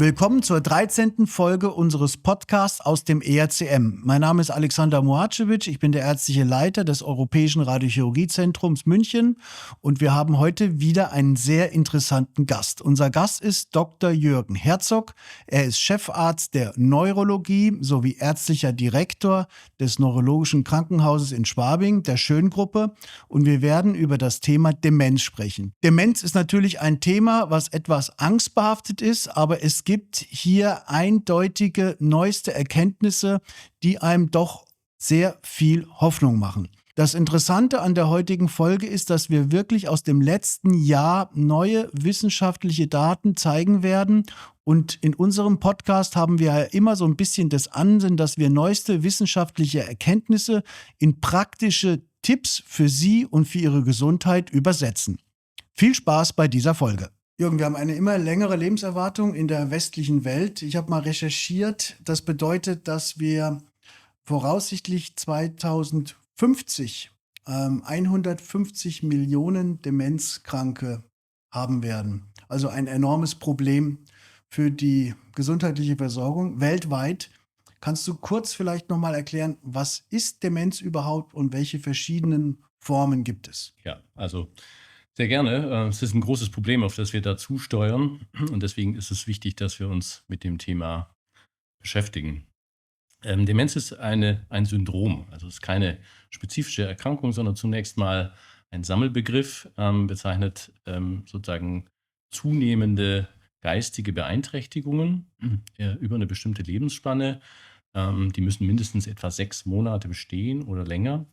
Willkommen zur 13. Folge unseres Podcasts aus dem ERCM. Mein Name ist Alexander Mohacevic, ich bin der ärztliche Leiter des Europäischen Radiochirurgiezentrums München und wir haben heute wieder einen sehr interessanten Gast. Unser Gast ist Dr. Jürgen Herzog. Er ist Chefarzt der Neurologie sowie ärztlicher Direktor des Neurologischen Krankenhauses in Schwabing, der Schön-Gruppe, und wir werden über das Thema Demenz sprechen. Demenz ist natürlich ein Thema, was etwas angstbehaftet ist, aber es gibt hier eindeutige neueste Erkenntnisse, die einem doch sehr viel Hoffnung machen. Das Interessante an der heutigen Folge ist, dass wir wirklich aus dem letzten Jahr neue wissenschaftliche Daten zeigen werden. Und in unserem Podcast haben wir ja immer so ein bisschen das Ansinnen, dass wir neueste wissenschaftliche Erkenntnisse in praktische Tipps für Sie und für Ihre Gesundheit übersetzen. Viel Spaß bei dieser Folge. Jürgen, wir haben eine immer längere Lebenserwartung in der westlichen Welt. Ich habe mal recherchiert. Das bedeutet, dass wir voraussichtlich 2050 150 Millionen Demenzkranke haben werden. Also ein enormes Problem für die gesundheitliche Versorgung weltweit. Kannst du kurz vielleicht nochmal erklären, was ist Demenz überhaupt und welche verschiedenen Formen gibt es? Ja, also sehr gerne. Es ist ein großes Problem, auf das wir da zusteuern. Und deswegen ist es wichtig, dass wir uns mit dem Thema beschäftigen. Demenz ist ein Syndrom. Also es ist keine spezifische Erkrankung, sondern zunächst mal ein Sammelbegriff, bezeichnet sozusagen zunehmende geistige Beeinträchtigungen über eine bestimmte Lebensspanne. Die müssen mindestens etwa 6 Monate bestehen oder länger.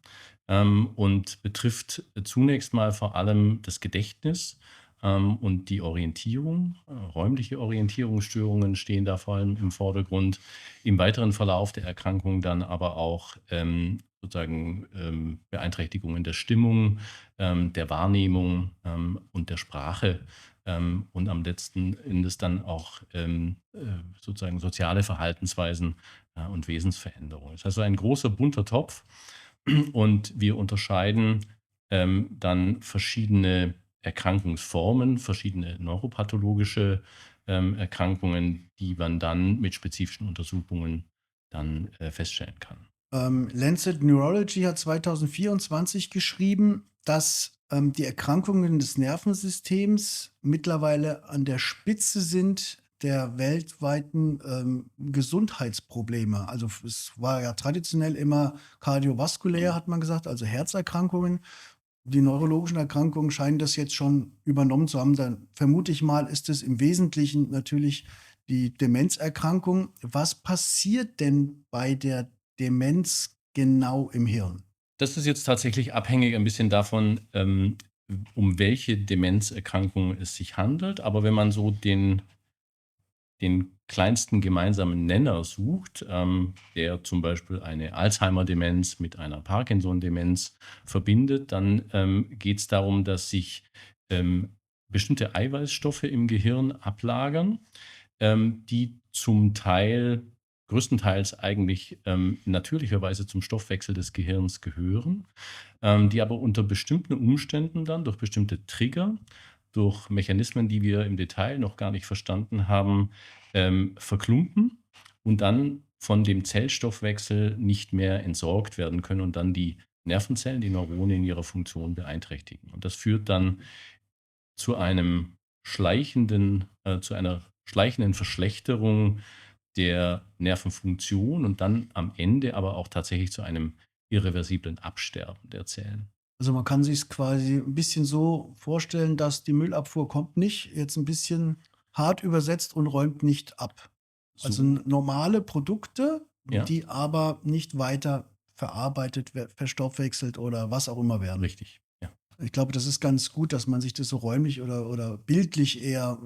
Und betrifft zunächst mal vor allem das Gedächtnis und die Orientierung. Räumliche Orientierungsstörungen stehen da vor allem im Vordergrund. Im weiteren Verlauf der Erkrankung dann aber auch Beeinträchtigungen der Stimmung, der Wahrnehmung und der Sprache. Und am letzten Endes dann auch sozusagen soziale Verhaltensweisen und Wesensveränderungen. Das ist also ein großer bunter Topf. Und wir unterscheiden dann verschiedene Erkrankungsformen, verschiedene neuropathologische Erkrankungen, die man dann mit spezifischen Untersuchungen dann feststellen kann. Lancet Neurology hat 2024 geschrieben, dass die Erkrankungen des Nervensystems mittlerweile an der Spitze sind der weltweiten Gesundheitsprobleme. Also es war ja traditionell immer kardiovaskulär, hat man gesagt, also Herzerkrankungen. Die neurologischen Erkrankungen scheinen das jetzt schon übernommen zu haben. Dann vermute ich mal, ist es im Wesentlichen natürlich die Demenzerkrankung. Was passiert denn bei der Demenz genau im Hirn? Das ist jetzt tatsächlich abhängig ein bisschen davon, um welche Demenzerkrankung es sich handelt. Aber wenn man so den kleinsten gemeinsamen Nenner sucht, der zum Beispiel eine Alzheimer-Demenz mit einer Parkinson-Demenz verbindet, dann geht es darum, dass sich bestimmte Eiweißstoffe im Gehirn ablagern, die zum Teil, größtenteils eigentlich natürlicherweise zum Stoffwechsel des Gehirns gehören, die aber unter bestimmten Umständen dann durch bestimmte Trigger, durch Mechanismen, die wir im Detail noch gar nicht verstanden haben, verklumpen und dann von dem Zellstoffwechsel nicht mehr entsorgt werden können und dann die Nervenzellen, die Neurone in ihrer Funktion beeinträchtigen. Und das führt dann zu einer schleichenden Verschlechterung der Nervenfunktion und dann am Ende aber auch tatsächlich zu einem irreversiblen Absterben der Zellen. Also man kann sich es quasi ein bisschen so vorstellen, dass die Müllabfuhr kommt nicht, jetzt ein bisschen hart übersetzt, und räumt nicht ab. Also normale Produkte, Ja. die aber nicht weiter verarbeitet, verstoffwechselt oder was auch immer werden. Richtig, ja. Ich glaube, das ist ganz gut, dass man sich das so räumlich oder bildlich eher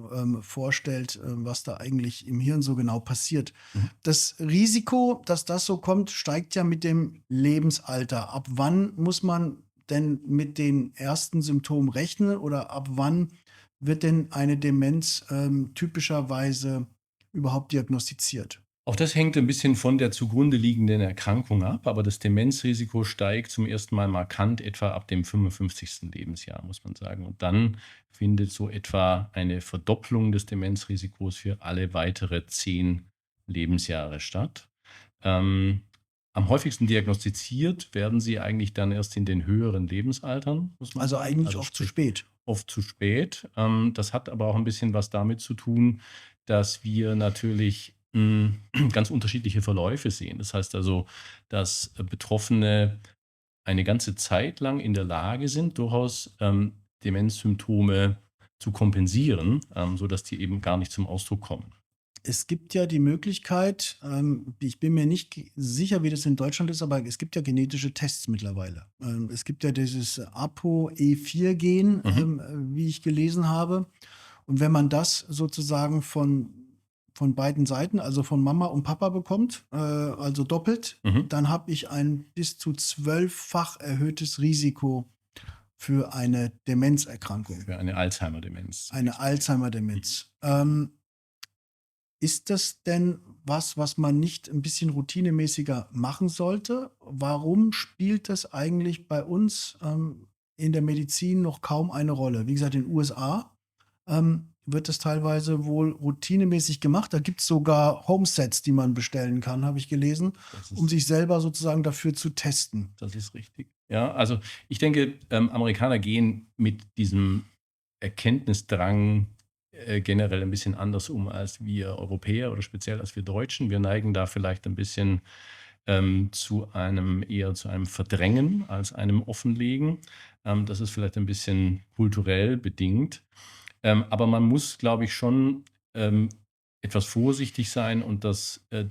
vorstellt, was da eigentlich im Hirn so genau passiert. Mhm. Das Risiko, dass das so kommt, steigt ja mit dem Lebensalter. Ab wann muss man denn mit den ersten Symptomen rechnen oder ab wann wird denn eine Demenz typischerweise überhaupt diagnostiziert? Auch das hängt ein bisschen von der zugrunde liegenden Erkrankung ab, aber das Demenzrisiko steigt zum ersten Mal markant etwa ab dem 55. Lebensjahr, muss man sagen. Und dann findet so etwa eine Verdopplung des Demenzrisikos für alle weitere 10 Lebensjahre statt. Ähm, Am häufigsten diagnostiziert werden sie eigentlich dann erst in den höheren Lebensaltern, muss man Also sagen. eigentlich Also oft zu sprich spät. oft zu spät. Das hat aber auch ein bisschen was damit zu tun, dass wir natürlich ganz unterschiedliche Verläufe sehen. Das heißt also, dass Betroffene eine ganze Zeit lang in der Lage sind, durchaus Demenzsymptome zu kompensieren, sodass die eben gar nicht zum Ausdruck kommen. Es gibt ja die Möglichkeit, ich bin mir nicht sicher, wie das in Deutschland ist, aber es gibt ja genetische Tests mittlerweile. Es gibt ja dieses ApoE4-Gen, Mhm, wie ich gelesen habe. Und wenn man das sozusagen von beiden Seiten, also von Mama und Papa bekommt, also doppelt, mhm. dann habe ich ein bis zu 12-fach erhöhtes Risiko für eine Demenzerkrankung, Für eine Alzheimer-Demenz, eine richtig, ja. Mhm. Alzheimer-Demenz. Ist das denn was, was man nicht ein bisschen routinemäßiger machen sollte? Warum spielt das eigentlich bei uns, in der Medizin noch kaum eine Rolle? Wie gesagt, in den USA, wird das teilweise wohl routinemäßig gemacht. Da gibt's sogar Homesets, die man bestellen kann, habe ich gelesen, Das um ist sich selber sozusagen dafür zu testen. Das ist richtig. Ja, also ich denke, Amerikaner gehen mit diesem Erkenntnisdrang generell ein bisschen anders um als wir Europäer oder speziell als wir Deutschen. Wir neigen da vielleicht ein bisschen eher zu einem Verdrängen als einem Offenlegen. Das ist vielleicht ein bisschen kulturell bedingt. Aber man muss, glaube ich, schon ähm, etwas vorsichtig sein und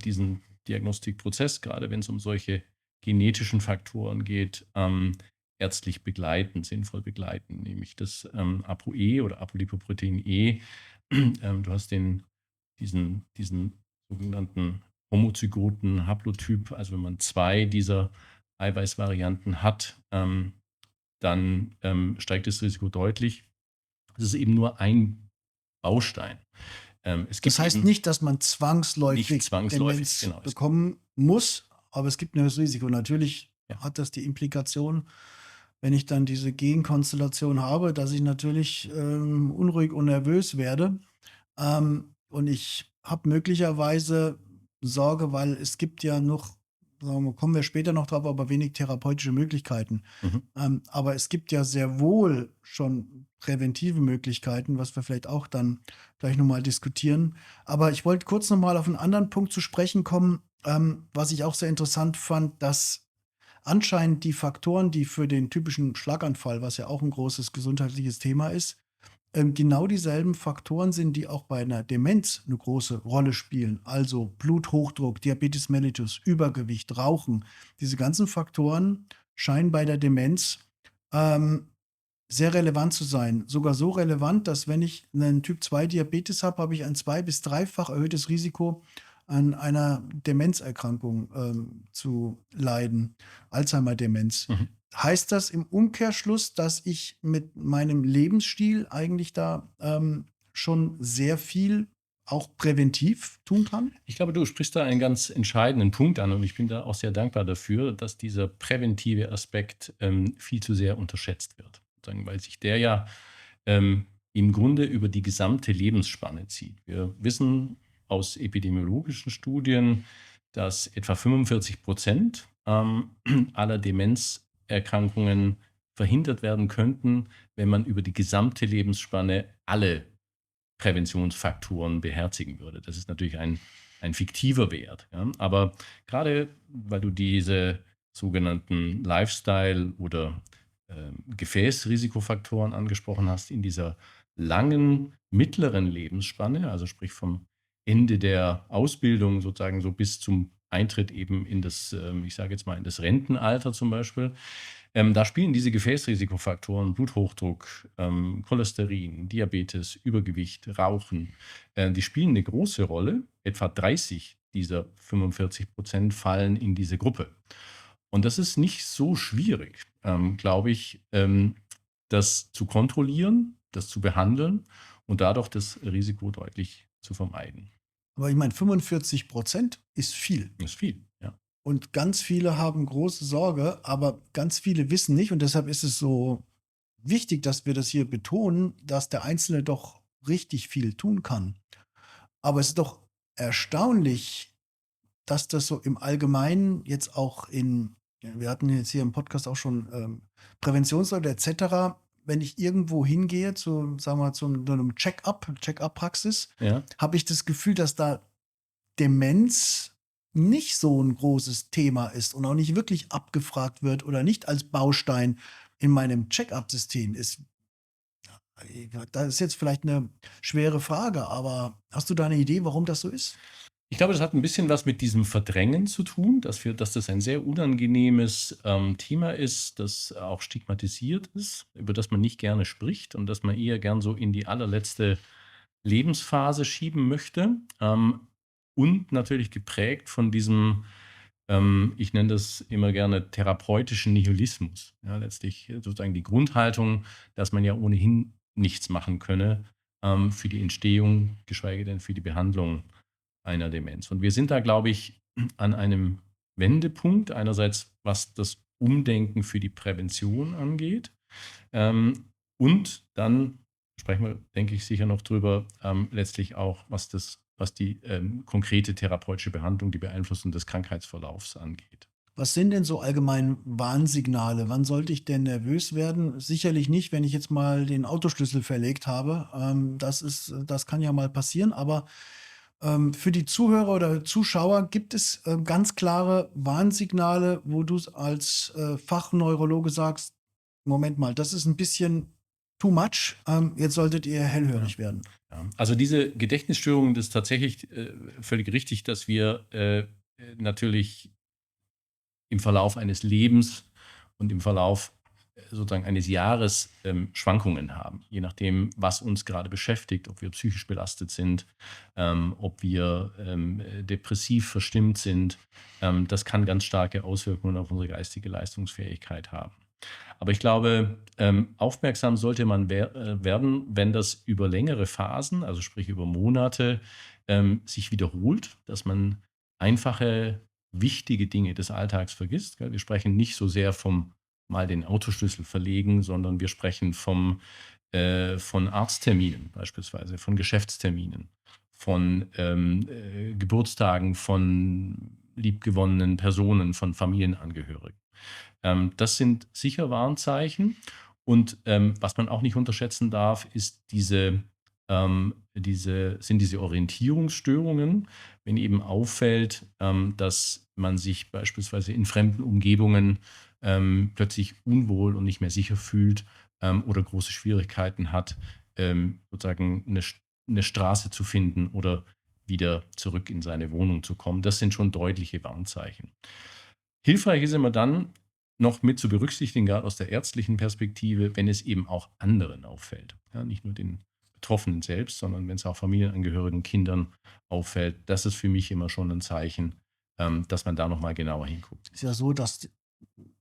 diesen Diagnostikprozess, gerade wenn es um solche genetischen Faktoren geht, ärztlich begleiten, sinnvoll begleiten, nämlich das ApoE oder Apolipoprotein E. Du hast diesen sogenannten homozygoten Haplotyp, also wenn man zwei dieser Eiweißvarianten hat, dann steigt das Risiko deutlich. Es ist eben nur ein Baustein. Es Das gibt heißt eben nicht, dass man nicht zwangsläufig zwangsläufig, Demenz genau. bekommen muss, aber es gibt 'n erhöhtes Risiko. Natürlich Ja. hat das die Implikation, wenn ich dann diese Genkonstellation habe, dass ich natürlich, unruhig und nervös werde. Und ich habe möglicherweise Sorge, weil es gibt ja noch, sagen wir, kommen wir später noch drauf, aber wenig therapeutische Möglichkeiten. Mhm. Aber es gibt ja sehr wohl schon präventive Möglichkeiten, was wir vielleicht auch dann gleich noch mal diskutieren. Aber ich wollte kurz noch mal auf einen anderen Punkt zu sprechen kommen, was ich auch sehr interessant fand, dass anscheinend die Faktoren, die für den typischen Schlaganfall, was ja auch ein großes gesundheitliches Thema ist, genau dieselben Faktoren sind, die auch bei einer Demenz eine große Rolle spielen. Also Bluthochdruck, Diabetes mellitus, Übergewicht, Rauchen. Diese ganzen Faktoren scheinen bei der Demenz, ähm, sehr relevant zu sein. Sogar so relevant, dass wenn ich einen Typ-2 Diabetes habe, habe ich ein bis dreifach erhöhtes Risiko, an einer Demenzerkrankung, zu leiden, Alzheimer-Demenz. Mhm. Heißt das im Umkehrschluss, dass ich mit meinem Lebensstil eigentlich da, schon sehr viel auch präventiv tun kann? Ich glaube, du sprichst da einen ganz entscheidenden Punkt an und ich bin da auch sehr dankbar dafür, dass dieser präventive Aspekt viel zu sehr unterschätzt wird. Sozusagen, weil sich der ja im Grunde über die gesamte Lebensspanne zieht. Wir wissen aus epidemiologischen Studien, dass etwa 45% aller Demenzerkrankungen verhindert werden könnten, wenn man über die gesamte Lebensspanne alle Präventionsfaktoren beherzigen würde. Das ist natürlich ein fiktiver Wert. Ja? Aber gerade weil du diese sogenannten Lifestyle- oder Gefäßrisikofaktoren angesprochen hast, in dieser langen mittleren Lebensspanne, also sprich vom Ende der Ausbildung sozusagen so bis zum Eintritt eben in ich sage jetzt mal, in das Rentenalter zum Beispiel, da spielen diese Gefäßrisikofaktoren, Bluthochdruck, Cholesterin, Diabetes, Übergewicht, Rauchen, die spielen eine große Rolle. Etwa 30 dieser 45% fallen in diese Gruppe. Und das ist nicht so schwierig, glaube ich, das zu kontrollieren, das zu behandeln und dadurch das Risiko deutlich zu vermeiden. Aber ich meine, 45% ist viel. Das ist viel, ja. Und ganz viele haben große Sorge, aber ganz viele wissen nicht und deshalb ist es so wichtig, dass wir das hier betonen, dass der Einzelne doch richtig viel tun kann. Aber es ist doch erstaunlich, dass das so im Allgemeinen jetzt auch wir hatten jetzt hier im Podcast auch schon Präventionsleute et cetera. Wenn ich irgendwo hingehe sagen wir mal, zu so einem Check-up-Praxis, Ja. habe ich das Gefühl, dass da Demenz nicht so ein großes Thema ist und auch nicht wirklich abgefragt wird oder nicht als Baustein in meinem Check-up-System ist. Das ist jetzt vielleicht eine schwere Frage, aber hast du da eine Idee, warum das so ist? Ich glaube, das hat ein bisschen was mit diesem Verdrängen zu tun, dass das ein sehr unangenehmes, Thema ist, das auch stigmatisiert ist, über das man nicht gerne spricht und das man eher gern so in die allerletzte Lebensphase schieben möchte. Und natürlich geprägt von diesem, ich nenne das immer gerne therapeutischen Nihilismus. Ja, letztlich sozusagen die Grundhaltung, dass man ja ohnehin nichts machen könne, für die Entstehung, geschweige denn für die Behandlung einer Demenz. Und wir sind da, glaube ich, an einem Wendepunkt. Einerseits, was das Umdenken für die Prävention angeht. Und dann sprechen wir, denke ich, sicher noch drüber, letztlich auch, was die konkrete therapeutische Behandlung, die Beeinflussung des Krankheitsverlaufs angeht. Was sind denn so allgemein Warnsignale? Wann sollte ich denn nervös werden? Sicherlich nicht, wenn ich jetzt mal den Autoschlüssel verlegt habe. Das kann ja mal passieren, aber für die Zuhörer oder Zuschauer gibt es ganz klare Warnsignale, wo du als Fachneurologe sagst, Moment mal, das ist ein bisschen too much. Jetzt solltet ihr Ja. hellhörig werden. Ja. Also diese Gedächtnisstörungen, das ist tatsächlich völlig richtig, dass wir natürlich im Verlauf eines Lebens und im Verlauf sozusagen eines Jahres Schwankungen haben, je nachdem, was uns gerade beschäftigt, ob wir psychisch belastet sind, ob wir depressiv verstimmt sind. Das kann ganz starke Auswirkungen auf unsere geistige Leistungsfähigkeit haben. Aber ich glaube, aufmerksam sollte man werden, wenn das über längere Phasen, also sprich über Monate, sich wiederholt, dass man einfache, wichtige Dinge des Alltags vergisst. Gell? Wir sprechen nicht so sehr vom mal den Autoschlüssel verlegen, sondern wir sprechen von Arztterminen beispielsweise, von Geschäftsterminen, von Geburtstagen von liebgewonnenen Personen, von Familienangehörigen. Das sind sicher Warnzeichen. Und was man auch nicht unterschätzen darf, ist diese Orientierungsstörungen, wenn eben auffällt, dass man sich beispielsweise in fremden Umgebungen plötzlich unwohl und nicht mehr sicher fühlt oder große Schwierigkeiten hat, sozusagen eine Straße zu finden oder wieder zurück in seine Wohnung zu kommen. Das sind schon deutliche Warnzeichen. Hilfreich ist immer dann, noch mit zu berücksichtigen, gerade aus der ärztlichen Perspektive, wenn es eben auch anderen auffällt. Ja, nicht nur den Betroffenen selbst, sondern wenn es auch Familienangehörigen, Kindern auffällt. Das ist für mich immer schon ein Zeichen, dass man da nochmal genauer hinguckt. Ist ja so, dass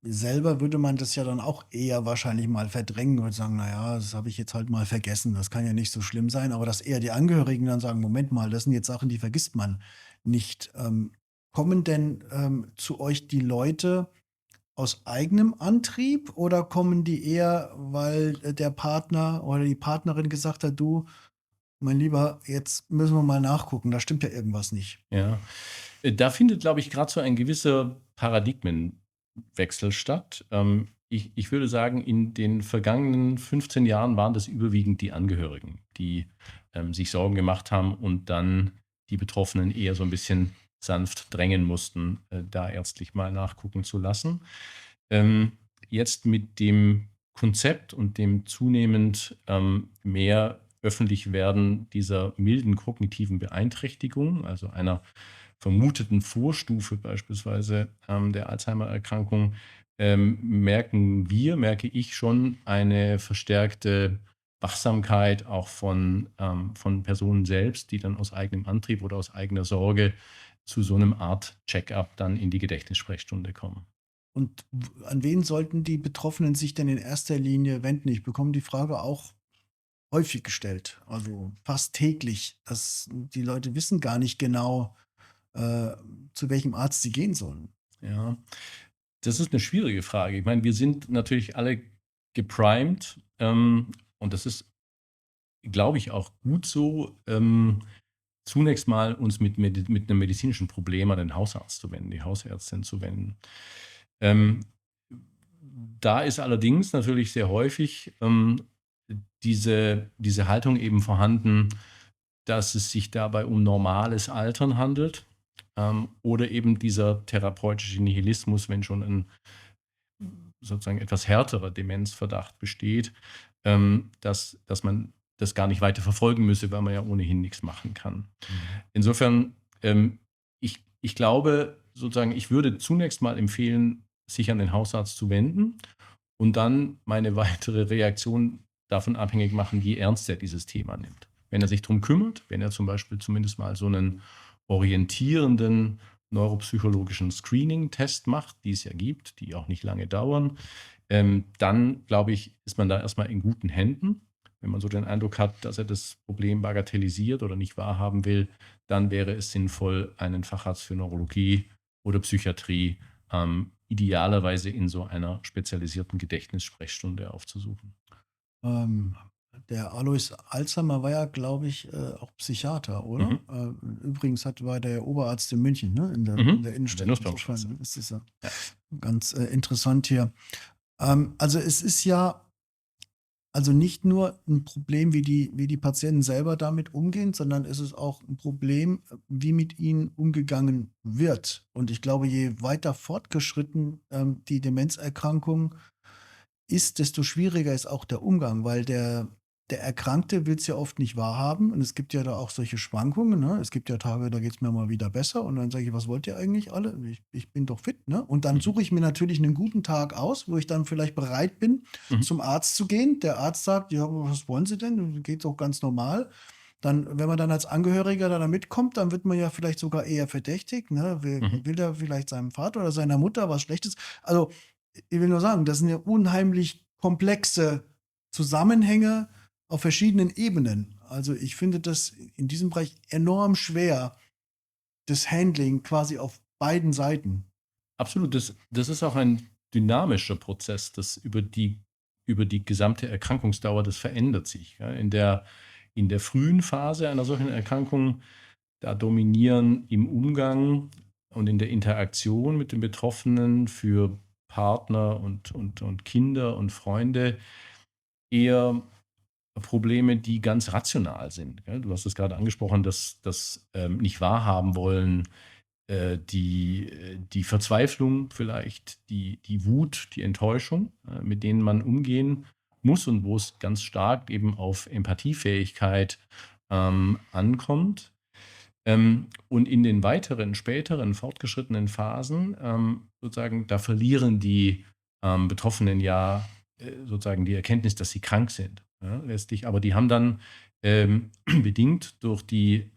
selber würde man das ja dann auch eher wahrscheinlich mal verdrängen und sagen, na ja, das habe ich jetzt halt mal vergessen, das kann ja nicht so schlimm sein, aber dass eher die Angehörigen dann sagen: „Moment mal, das sind jetzt Sachen, die vergisst man nicht.“ kommen denn zu euch die Leute aus eigenem Antrieb oder kommen die eher, weil der Partner oder die Partnerin gesagt hat: „Du, mein Lieber, jetzt müssen wir mal nachgucken, da stimmt ja irgendwas nicht.“ Ja. Da findet, glaube ich, gerade so ein gewisser Paradigmenwechsel statt. Ich würde sagen, in den vergangenen 15 Jahren waren das überwiegend die Angehörigen, die sich Sorgen gemacht haben und dann die Betroffenen eher so ein bisschen sanft drängen mussten, da ärztlich mal nachgucken zu lassen. Jetzt mit dem Konzept und dem zunehmend mehr öffentlich werden dieser milden kognitiven Beeinträchtigung, also einer vermuteten Vorstufe beispielsweise der Alzheimer-Erkrankung, merke ich schon eine verstärkte Wachsamkeit auch von Personen selbst, die dann aus eigenem Antrieb oder aus eigener Sorge zu so einem Art Check-up dann in die Gedächtnissprechstunde kommen. Und an wen sollten die Betroffenen sich denn in erster Linie wenden? Ich bekomme die Frage auch häufig gestellt, also fast täglich. Die Leute wissen gar nicht genau, zu welchem Arzt sie gehen sollen. Ja, das ist eine schwierige Frage. Ich meine, wir sind natürlich alle geprimed, und das ist, glaube ich, auch gut so, zunächst mal uns mit einem medizinischen Problem an den Hausarzt zu wenden, die Hausärztin zu wenden. Ähm, Da ist allerdings natürlich sehr häufig, diese Haltung eben vorhanden, dass es sich dabei um normales Altern handelt, oder eben dieser therapeutische Nihilismus, wenn schon ein sozusagen etwas härterer Demenzverdacht besteht, dass man das gar nicht weiter verfolgen müsse, weil man ja ohnehin nichts machen kann. Insofern, ich glaube sozusagen, ich würde zunächst mal empfehlen, sich an den Hausarzt zu wenden und dann meine weitere Reaktion davon abhängig machen, wie ernst er dieses Thema nimmt. Wenn er sich darum kümmert, wenn er zum Beispiel zumindest mal so einen orientierenden neuropsychologischen Screening-Test macht, die es ja gibt, die auch nicht lange dauern, dann glaube ich, ist man da erstmal in guten Händen. Wenn man so den Eindruck hat, dass er das Problem bagatellisiert oder nicht wahrhaben will, dann wäre es sinnvoll, einen Facharzt für Neurologie oder Psychiatrie idealerweise in so einer spezialisierten Gedächtnissprechstunde aufzusuchen. Ähm, Der Alois Alzheimer war ja, glaube ich, auch Psychiater, oder? Mhm. Übrigens war der Oberarzt in München, ne? In der In der Innenstadt. Nussbaumstraße. Insofern ist es ja Ja. ganz interessant hier. Also es ist ja also nicht nur ein Problem, wie die Patienten selber damit umgehen, sondern es ist auch ein Problem, wie mit ihnen umgegangen wird. Und ich glaube, je weiter fortgeschritten, die Demenzerkrankung ist, desto schwieriger ist auch der Umgang, weil der Erkrankte will es ja oft nicht wahrhaben und es gibt ja da auch solche Schwankungen, ne? Es gibt ja Tage, da geht es mir mal wieder besser und dann sage ich: „Was wollt ihr eigentlich alle? Ich bin doch fit", ne? Und dann Mhm. suche ich mir natürlich einen guten Tag aus, wo ich dann vielleicht bereit bin, Mhm. zum Arzt zu gehen. Der Arzt sagt: „Ja, was wollen Sie denn? Geht doch ganz normal." Dann wenn man dann als Angehöriger da mitkommt, dann wird man ja vielleicht sogar eher verdächtig, ne? Mhm. Will der vielleicht seinem Vater oder seiner Mutter was Schlechtes? Also, ich will nur sagen, das sind ja unheimlich komplexe Zusammenhänge auf verschiedenen Ebenen. Also, ich finde das in diesem Bereich enorm schwer, das Handling quasi auf beiden Seiten. Absolut, das ist auch ein dynamischer Prozess, das über die gesamte Erkrankungsdauer, das verändert sich, ja. In der frühen Phase einer solchen Erkrankung, da dominieren im Umgang und in der Interaktion mit den Betroffenen für Partner und Kinder und Freunde eher Probleme, die ganz rational sind, gell? Du hast es gerade angesprochen, das nicht wahrhaben wollen, die Verzweiflung vielleicht, die Wut, die Enttäuschung, mit denen man umgehen muss und wo es ganz stark eben auf Empathiefähigkeit ankommt. Und in den weiteren, späteren, fortgeschrittenen Phasen, sozusagen, da verlieren die Betroffenen ja sozusagen die Erkenntnis, dass sie krank sind, ja, letztlich. Aber die haben dann bedingt durch die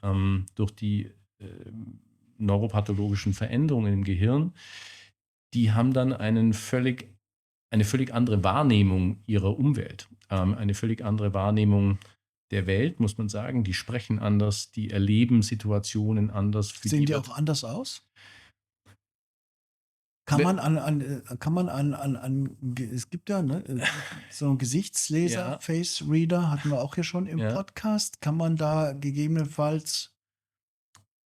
neuropathologischen Veränderungen im Gehirn, die haben dann eine völlig andere Wahrnehmung ihrer Umwelt, eine völlig andere Wahrnehmung der Welt, muss man sagen. Die sprechen anders, die erleben Situationen anders. Für Sehen die die auch wird anders aus? we Kann man es gibt ja, ne, so 'n Gesichtsleser, ja, Face Reader hatten wir auch hier schon im ja. Podcast. Kann man da gegebenenfalls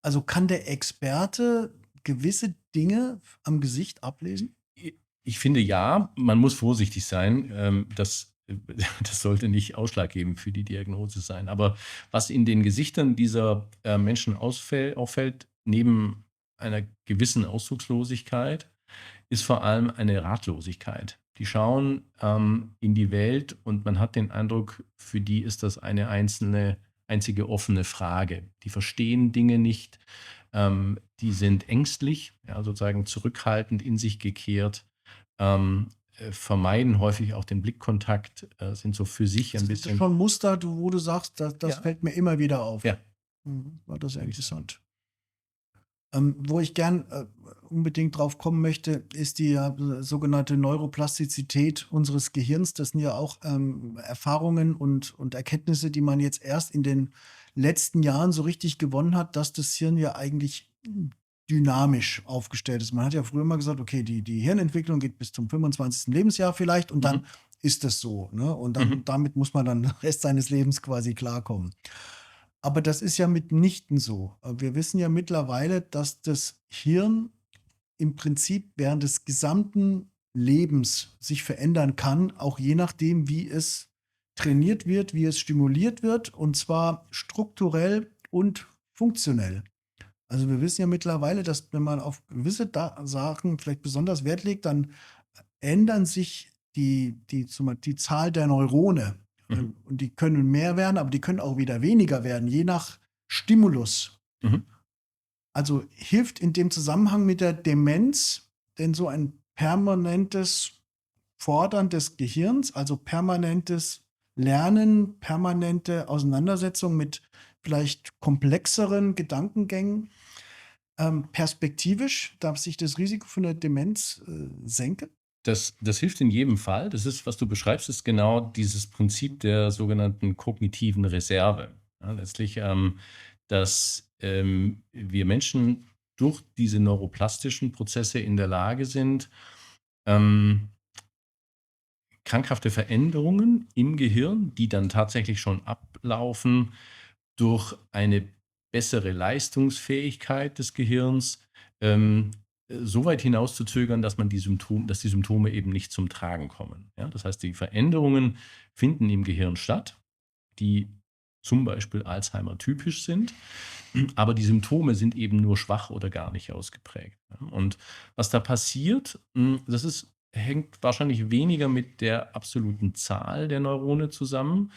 also, kann der Experte gewisse Dinge am Gesicht ablesen? Ich finde ja, man muss vorsichtig sein. Das sollte nicht ausschlaggebend für die Diagnose sein. Aber was in den Gesichtern dieser Menschen auffällt, neben einer gewissen Ausdruckslosigkeit, ist vor allem eine Ratlosigkeit. Die schauen in die Welt und man hat den Eindruck, für die ist das eine einzige offene Frage. Die verstehen Dinge nicht, die sind ängstlich, ja, sozusagen zurückhaltend, in sich gekehrt, vermeiden häufig auch den Blickkontakt, sind so für sich ein Sind das bisschen. schon Muster, wo du sagst: „Das Ja, fällt mir immer wieder auf." ja, War das ja würde ich sagen. interessant. Wo ich gern unbedingt drauf kommen möchte, ist die sogenannte Neuroplastizität unseres Gehirns. Das sind ja auch Erfahrungen und Erkenntnisse, die man jetzt erst in den letzten Jahren so richtig gewonnen hat, dass das Hirn ja eigentlich dynamisch aufgestellt ist. Man hat ja früher immer gesagt, okay, die Hirnentwicklung geht bis zum 25. Lebensjahr vielleicht und dann Mhm. ist das so. Ne? Und dann Mhm. damit muss man dann den Rest seines Lebens quasi klarkommen. Aber das ist ja mitnichten so. Wir wissen ja mittlerweile, dass das Hirn im Prinzip während des gesamten Lebens sich verändern kann, auch je nachdem, wie es trainiert wird, wie es stimuliert wird, und zwar strukturell und funktionell. Also wir wissen ja mittlerweile, dass wenn man auf gewisse Sachen vielleicht besonders Wert legt, dann ändern sich die Zahl der Neurone. Mhm. Und die können mehr werden, aber die können auch wieder weniger werden, je nach Stimulus. Mhm. Also hilft in dem Zusammenhang mit der Demenz denn so ein permanentes Fordern des Gehirns, also permanentes Lernen, permanente Auseinandersetzung mit vielleicht komplexeren Gedankengängen, perspektivisch, dass sich das Risiko von der Demenz senke? Das hilft in jedem Fall. Das ist, was du beschreibst, ist genau dieses Prinzip der sogenannten kognitiven Reserve. Ja, letztlich, dass wir Menschen durch diese neuroplastischen Prozesse in der Lage sind, ähm, krankhafte Veränderungen im Gehirn, die dann tatsächlich schon ablaufen, durch eine bessere Leistungsfähigkeit des Gehirns so weit hinauszuzögern, dass die Symptome eben nicht zum Tragen kommen. Ja? Das heißt, die Veränderungen finden im Gehirn statt, die zum Beispiel Alzheimer typisch sind, aber die Symptome sind eben nur schwach oder gar nicht ausgeprägt. Ja? Und was da passiert, hängt wahrscheinlich weniger mit der absoluten Zahl der Neurone zusammen,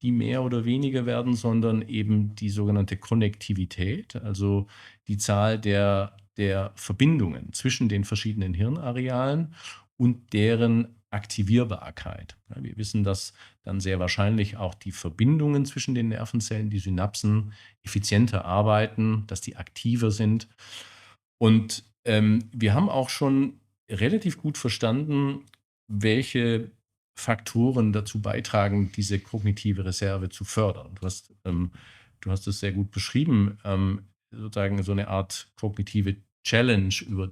die mehr oder weniger werden, sondern eben die sogenannte Konnektivität, also die Zahl der Verbindungen zwischen den verschiedenen Hirnarealen und deren Aktivierbarkeit. Ja, wir wissen, dass dann sehr wahrscheinlich auch die Verbindungen zwischen den Nervenzellen, die Synapsen, effizienter arbeiten, dass die aktiver sind. Und wir haben auch schon relativ gut verstanden, welche Faktoren dazu beitragen, diese kognitive Reserve zu fördern. Du hast es sehr gut beschrieben, sozusagen so eine Art kognitive Challenge über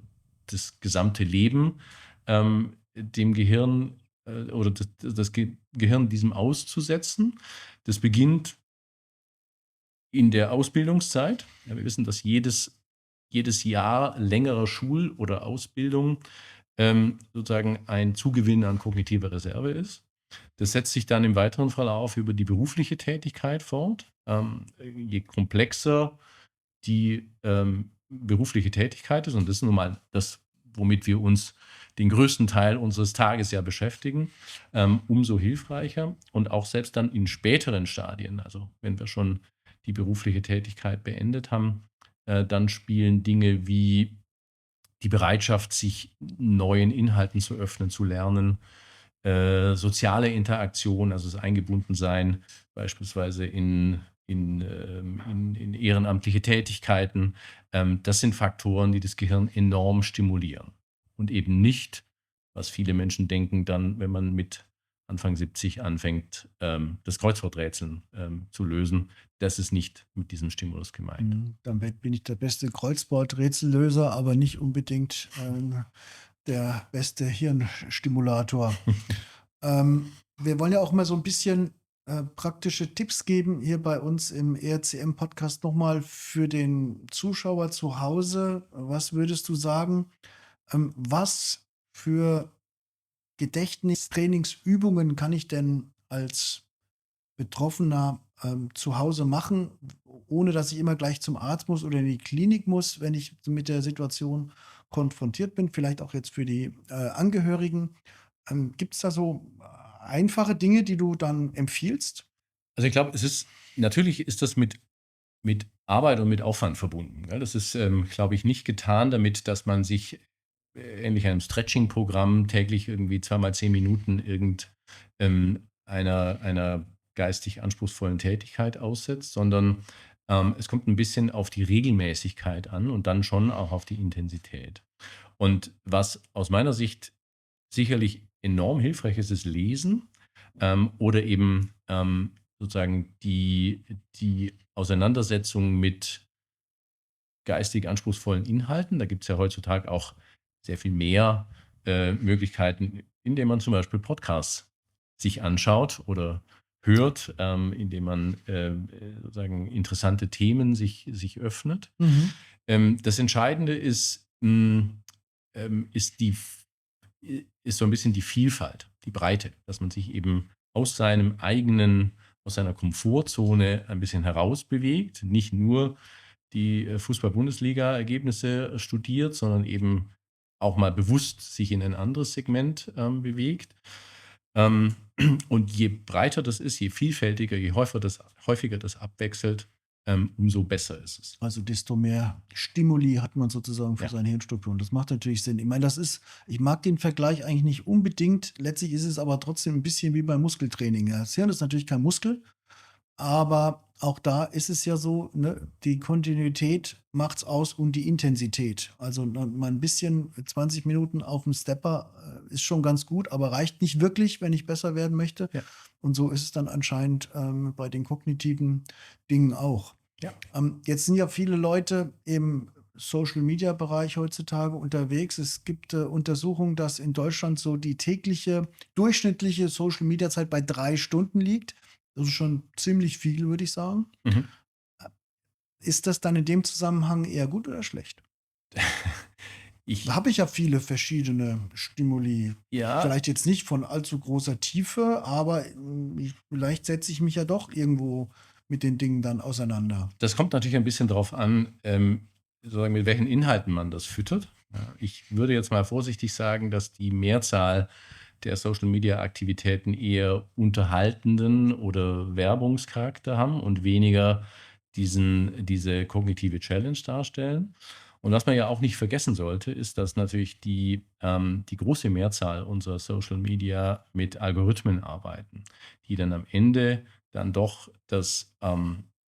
das gesamte Leben, dem Gehirn oder das Gehirn diesem auszusetzen. Das beginnt in der Ausbildungszeit. Ja, wir wissen, dass jedes Jahr längerer Schul- oder Ausbildung sozusagen ein Zugewinn an kognitiver Reserve ist. Das setzt sich dann im weiteren Verlauf über die berufliche Tätigkeit fort. Je komplexer die berufliche Tätigkeit ist, und das ist nun mal das, womit wir uns den größten Teil unseres Tages ja beschäftigen, umso hilfreicher. Und auch selbst dann in späteren Stadien, also wenn wir schon die berufliche Tätigkeit beendet haben, dann spielen Dinge wie die Bereitschaft, sich neuen Inhalten zu öffnen, zu lernen, soziale Interaktion, also das Eingebundensein beispielsweise in ehrenamtliche Tätigkeiten. Das sind Faktoren, die das Gehirn enorm stimulieren. Und eben nicht, was viele Menschen denken, dann, wenn man mit Anfang 70 anfängt, das Kreuzworträtseln zu lösen. Das ist nicht mit diesem Stimulus gemeint. Dann bin ich der beste Kreuzworträtsellöser, aber nicht unbedingt der beste Hirnstimulator. Wir wollen ja auch mal so ein bisschen praktische Tipps geben hier bei uns im ERCM-Podcast nochmal für den Zuschauer zu Hause. Was würdest du sagen, was für Gedächtnistrainingsübungen kann ich denn als Betroffener zu Hause machen, ohne dass ich immer gleich zum Arzt muss oder in die Klinik muss, wenn ich mit der Situation konfrontiert bin, vielleicht auch jetzt für die Angehörigen. Gibt es da so einfache Dinge, die du dann empfiehlst? Also ich glaube, natürlich ist das mit Arbeit und mit Aufwand verbunden. Ne? Das ist, glaube ich, nicht getan damit, dass man sich ähnlich einem Stretching-Programm täglich irgendwie zweimal 10 Minuten einer geistig anspruchsvollen Tätigkeit aussetzt, sondern Es kommt ein bisschen auf die Regelmäßigkeit an und dann schon auch auf die Intensität. Und was aus meiner Sicht sicherlich enorm hilfreich ist, ist Lesen, oder eben, sozusagen die Auseinandersetzung mit geistig anspruchsvollen Inhalten. Da gibt es ja heutzutage auch sehr viel mehr Möglichkeiten, indem man zum Beispiel Podcasts sich anschaut oder hört, indem man sozusagen interessante Themen sich öffnet. Mhm. Das Entscheidende ist ist so ein bisschen die Vielfalt, die Breite, dass man sich eben aus seiner Komfortzone ein bisschen herausbewegt, nicht nur die Fußball-Bundesliga-Ergebnisse studiert, sondern eben auch mal bewusst sich in ein anderes Segment bewegt. Ähm, und je breiter das ist, je vielfältiger, je häufiger das abwechselt, umso besser ist es. Also desto mehr Stimuli hat man sozusagen für Ja. seine Hirnstruktur. Und das macht natürlich Sinn. Ich meine, ich mag den Vergleich eigentlich nicht unbedingt. Letztlich ist es aber trotzdem ein bisschen wie beim Muskeltraining. Ja, das Hirn ist natürlich kein Muskel, aber auch da ist es ja so, ne, die Kontinuität macht's aus und die Intensität. Also mal ein bisschen 20 Minuten auf dem Stepper ist schon ganz gut, aber reicht nicht wirklich, wenn ich besser werden möchte. Ja. Und so ist es dann anscheinend bei den kognitiven Dingen auch. Ja. Jetzt sind ja viele Leute im Social-Media-Bereich heutzutage unterwegs. Es gibt Untersuchungen, dass in Deutschland so die tägliche durchschnittliche Social-Media-Zeit bei 3 Stunden liegt. Das ist schon ziemlich viel, würde ich sagen. Mhm. Ist das dann in dem Zusammenhang eher gut oder schlecht? Da Ich, habe ich ja viele verschiedene Stimuli. ja, Vielleicht jetzt nicht von allzu großer Tiefe, aber vielleicht setze ich mich ja doch irgendwo mit den Dingen dann auseinander. das kommt natürlich ein bisschen darauf an, sozusagen mit welchen Inhalten man das füttert. Ja, ich würde jetzt mal vorsichtig sagen, dass die Mehrzahl der Social-Media-Aktivitäten eher unterhaltenden oder Werbungscharakter haben und weniger diese kognitive Challenge darstellen. Und was man ja auch nicht vergessen sollte, ist, dass natürlich die große Mehrzahl unserer Social Media mit Algorithmen arbeiten, die dann am Ende dann doch das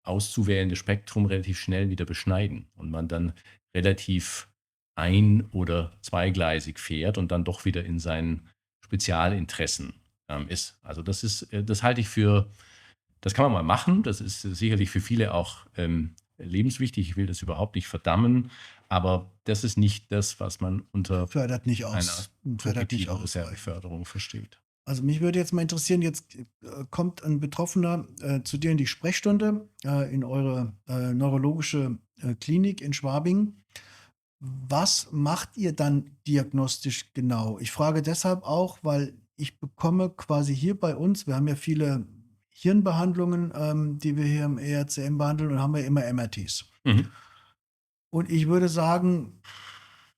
auszuwählende Spektrum relativ schnell wieder beschneiden und man dann relativ oder zweigleisig fährt und dann doch wieder in seinen Spezialinteressen ist. Also das halte ich das kann man mal machen. Das ist sicherlich für viele auch lebenswichtig. Ich will das überhaupt nicht verdammen, aber das ist nicht das, was man unter Fördert nicht einer fördert nicht kognitiven ausreichend. Reserveförderung versteht. Also mich würde jetzt mal interessieren, jetzt kommt ein Betroffener zu dir in die Sprechstunde, in eure neurologische Klinik in Schwabing. Was macht ihr dann diagnostisch genau? Ich frage deshalb auch, weil ich bekomme quasi hier bei uns, wir haben ja viele Hirnbehandlungen, die wir hier im ERCM behandeln und haben ja immer MRTs. Mhm. Und ich würde sagen,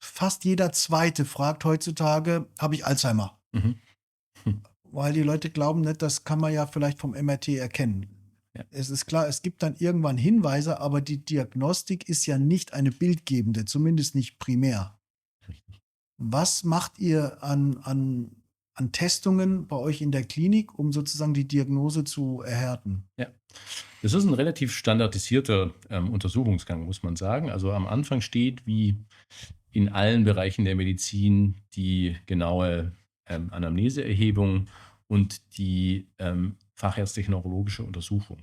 fast jeder Zweite fragt heutzutage, habe ich Alzheimer? Mhm. Hm. Weil die Leute glauben nicht, das kann man ja vielleicht vom MRT erkennen. Ja. Es ist klar, es gibt dann irgendwann Hinweise, aber die Diagnostik ist ja nicht eine bildgebende, zumindest nicht primär. Richtig. Was macht ihr an Testungen bei euch in der Klinik, um sozusagen die Diagnose zu erhärten? Ja. Das ist ein relativ standardisierter Untersuchungsgang, muss man sagen. Also am Anfang steht, wie in allen Bereichen der Medizin, die genaue Anamneseerhebung und die fachärztliche neurologische Untersuchung.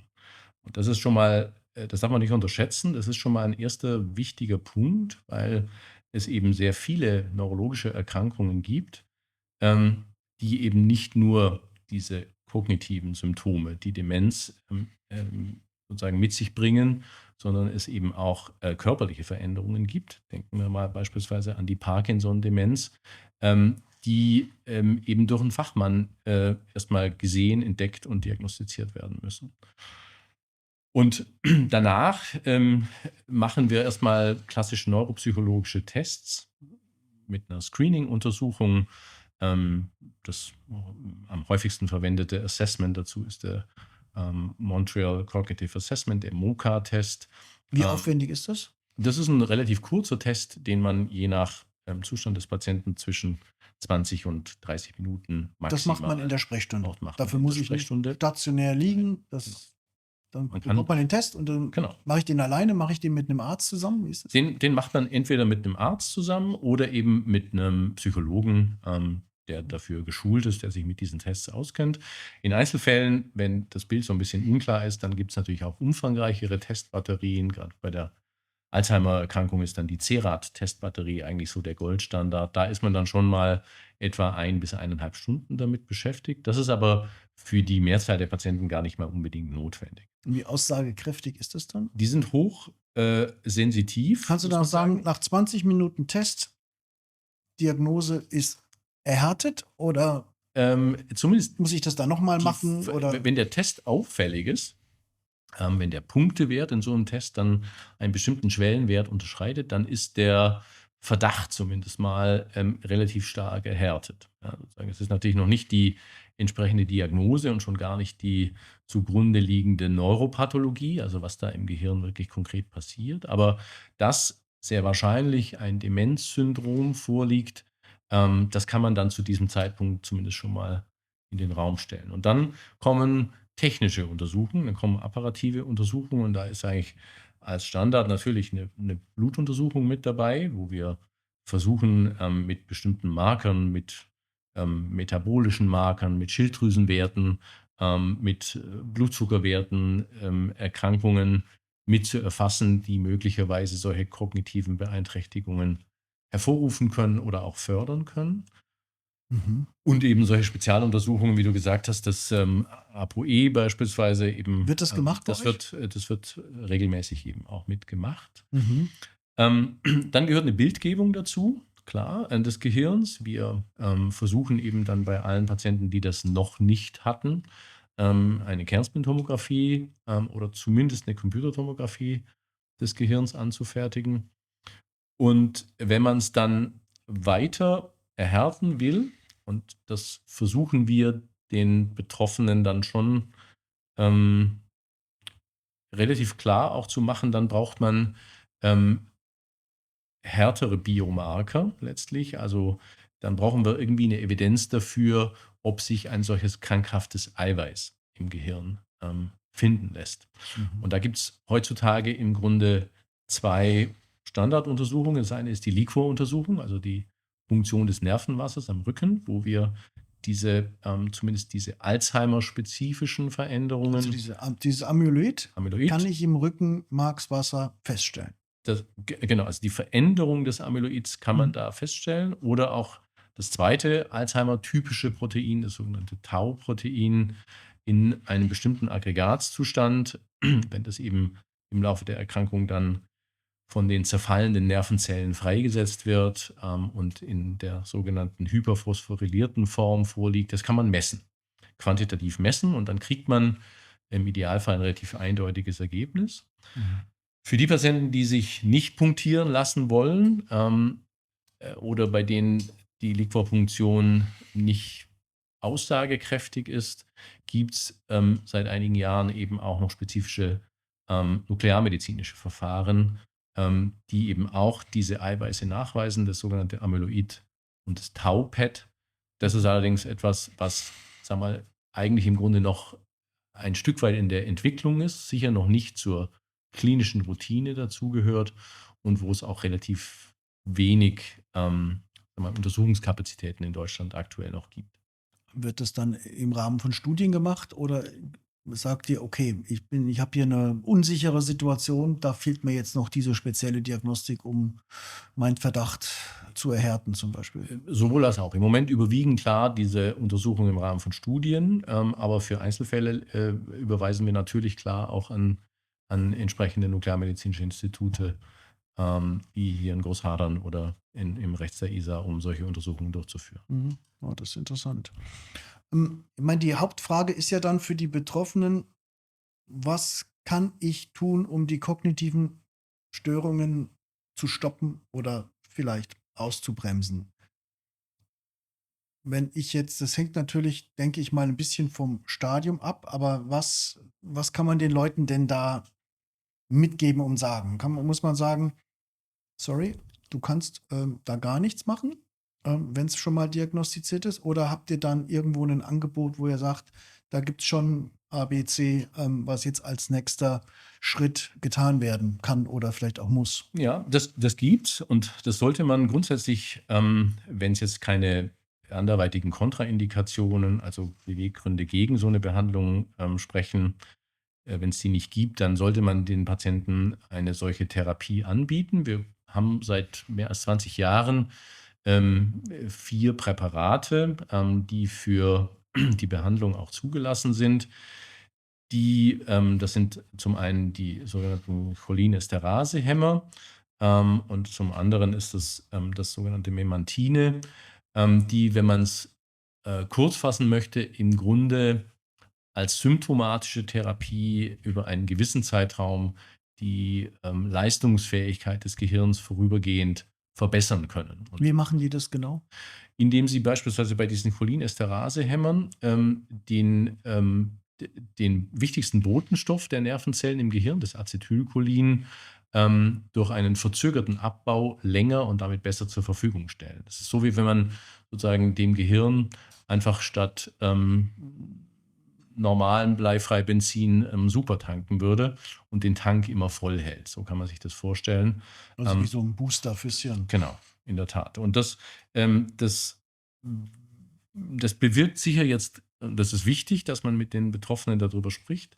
Und das ist schon mal, das darf man nicht unterschätzen, das ist schon mal ein erster wichtiger Punkt, weil es eben sehr viele neurologische Erkrankungen gibt, ähm, die eben nicht nur diese kognitiven Symptome, die Demenz sozusagen mit sich bringen, sondern es eben auch körperliche Veränderungen gibt. Denken wir mal beispielsweise an die Parkinson-Demenz, die eben durch einen Fachmann erstmal gesehen, entdeckt und diagnostiziert werden müssen. Und danach machen wir erstmal klassische neuropsychologische Tests mit einer Screening-Untersuchung. Das am häufigsten verwendete Assessment dazu ist der Montreal Cognitive Assessment, der MoCA-Test. Wie aufwendig ist das? Das ist ein relativ kurzer Test, den man je nach Zustand des Patienten zwischen 20 und 30 Minuten maximal Das macht man in der Sprechstunde. dort machen. Dafür In der muss ich nicht Sprechstunde. stationär liegen. Das Dann Man bekommt kann, man den Test und dann genau. mache ich den alleine, mache ich den mit einem Arzt zusammen? Wie ist das? Den macht man entweder mit einem Arzt zusammen oder eben mit einem Psychologen, der dafür geschult ist, der sich mit diesen Tests auskennt. In Einzelfällen, wenn das Bild so ein bisschen unklar ist, dann gibt es natürlich auch umfangreichere Testbatterien. Gerade bei der Alzheimer-Erkrankung ist dann die CERAD-Testbatterie eigentlich so der Goldstandard. Da ist man dann schon mal etwa 1 bis 1,5 Stunden damit beschäftigt. Das ist aber für die Mehrzahl der Patienten gar nicht mal unbedingt notwendig. Und wie aussagekräftig ist das dann? Die sind hoch sensitiv, Kannst du muss dann man sagen, nach 20 Minuten Test, Diagnose ist erhärtet oder Zumindest muss ich das dann nochmal machen? Oder? wenn der Test auffällig ist, wenn der Punktewert in so einem Test dann einen bestimmten Schwellenwert unterschreitet, dann ist der Verdacht zumindest mal relativ stark erhärtet. Ja, sozusagen. Es ist natürlich noch nicht die entsprechende Diagnose und schon gar nicht die zugrunde liegende Neuropathologie, also was da im Gehirn wirklich konkret passiert. Aber dass sehr wahrscheinlich ein Demenzsyndrom vorliegt, das kann man dann zu diesem Zeitpunkt zumindest schon mal in den Raum stellen. Und dann kommen technische Untersuchungen, dann kommen apparative Untersuchungen und da ist eigentlich als Standard natürlich eine Blutuntersuchung mit dabei, wo wir versuchen, mit bestimmten Markern, mit metabolischen Markern, mit Schilddrüsenwerten, mit Blutzuckerwerten, Erkrankungen mit zu erfassen, die möglicherweise solche kognitiven Beeinträchtigungen hervorrufen können oder auch fördern können. Mhm. Und eben solche Spezialuntersuchungen, wie du gesagt hast, das ApoE beispielsweise eben. Wird das gemacht bei das euch? das wird regelmäßig eben auch mitgemacht. Mhm. Dann gehört eine Bildgebung dazu, klar, des Gehirns. Wir versuchen eben dann bei allen Patienten, die das noch nicht hatten, eine Kernspintomographie oder zumindest eine Computertomographie des Gehirns anzufertigen. Und wenn man es dann weiter erhärten will, und das versuchen wir den Betroffenen dann schon ähm, relativ klar auch zu machen, dann braucht man ähm, härtere Biomarker letztlich. Also dann brauchen wir irgendwie eine Evidenz dafür, ob sich ein solches krankhaftes Eiweiß im Gehirn finden lässt. Mhm. Und da gibt es heutzutage im Grunde 2 Standarduntersuchungen. Das eine ist die Liquor-Untersuchung, also die Funktion des Nervenwassers am Rücken, wo wir zumindest diese Alzheimer-spezifischen Also Veränderungen, dieses Amyloid Amyloid, kann ich im Rückenmarkswasser feststellen. genau, also die Veränderung des Amyloids kann man da feststellen. Oder auch das zweite Alzheimer-typische Protein, das sogenannte Tau-Protein, in einem bestimmten Aggregatzustand, wenn das eben im Laufe der Erkrankung dann von den zerfallenden Nervenzellen freigesetzt wird und in der sogenannten hyperphosphorylierten Form vorliegt, das kann man messen, quantitativ messen, und dann kriegt man im Idealfall ein relativ eindeutiges Ergebnis. Mhm. Für die Patienten, die sich nicht punktieren lassen wollen oder bei denen die Liquorpunktion nicht aussagekräftig ist, gibt es seit einigen Jahren eben auch noch spezifische nuklearmedizinische Verfahren, die eben auch diese Eiweiße nachweisen, das sogenannte Amyloid und das Tau-PET. Das ist allerdings etwas, was, sag mal, eigentlich im Grunde noch ein Stück weit in der Entwicklung ist, sicher noch nicht zur klinischen Routine dazugehört und wo es auch relativ wenig sag mal, Untersuchungskapazitäten in Deutschland aktuell noch gibt. Wird das dann im Rahmen von Studien gemacht oder sagt ihr, okay, ich habe hier eine unsichere Situation, da fehlt mir jetzt noch diese spezielle Diagnostik, um meinen Verdacht zu erhärten zum Beispiel? Sowohl als auch. Im Moment überwiegen klar diese Untersuchungen im Rahmen von Studien, aber für Einzelfälle überweisen wir natürlich klar auch an entsprechende nuklearmedizinische Institute, wie hier in Großhadern oder im Rechts der Isar, um solche Untersuchungen durchzuführen. Mhm. Oh, das ist interessant. Ich meine, die Hauptfrage ist ja dann für die Betroffenen, was kann ich tun, um die kognitiven Störungen zu stoppen oder vielleicht auszubremsen? Wenn ich jetzt, das hängt natürlich, denke ich mal, ein bisschen vom Stadium ab, aber was kann man den Leuten denn da mitgeben und sagen? Muss man sagen, sorry, du kannst da gar nichts machen, wenn es schon mal diagnostiziert ist? Oder habt ihr dann irgendwo ein Angebot, wo ihr sagt, da gibt es schon A, B, C, was jetzt als nächster Schritt getan werden kann oder vielleicht auch muss. Ja, das gibt's und das sollte man grundsätzlich, wenn es jetzt keine anderweitigen Kontraindikationen, also Beweggründe gegen so eine Behandlung, sprechen, wenn es die nicht gibt, dann sollte man den Patienten eine solche Therapie anbieten. Wir haben seit mehr als 20 Jahren 4 Präparate, die für die Behandlung auch zugelassen sind. Das sind zum einen die sogenannten Cholinesterase-Hämmer, und zum anderen ist es, das sogenannte Memantine, die, wenn man's, kurz fassen möchte, im Grunde als symptomatische Therapie über einen gewissen Zeitraum die, Leistungsfähigkeit des Gehirns vorübergehend verbessern können. Und Wie machen die das genau? indem sie beispielsweise bei diesen Cholinesterase-Hämmern, den wichtigsten Botenstoff der Nervenzellen im Gehirn, das Acetylcholin, durch einen verzögerten Abbau länger und damit besser zur Verfügung stellen. Das ist so, wie wenn man sozusagen dem Gehirn einfach statt normalen bleifrei Benzin super tanken würde und den Tank immer voll hält. So kann man sich das vorstellen. Also wie so ein Booster fürs Hirn. Genau, in der Tat. Und das bewirkt sicher jetzt, und das ist wichtig, dass man mit den Betroffenen darüber spricht,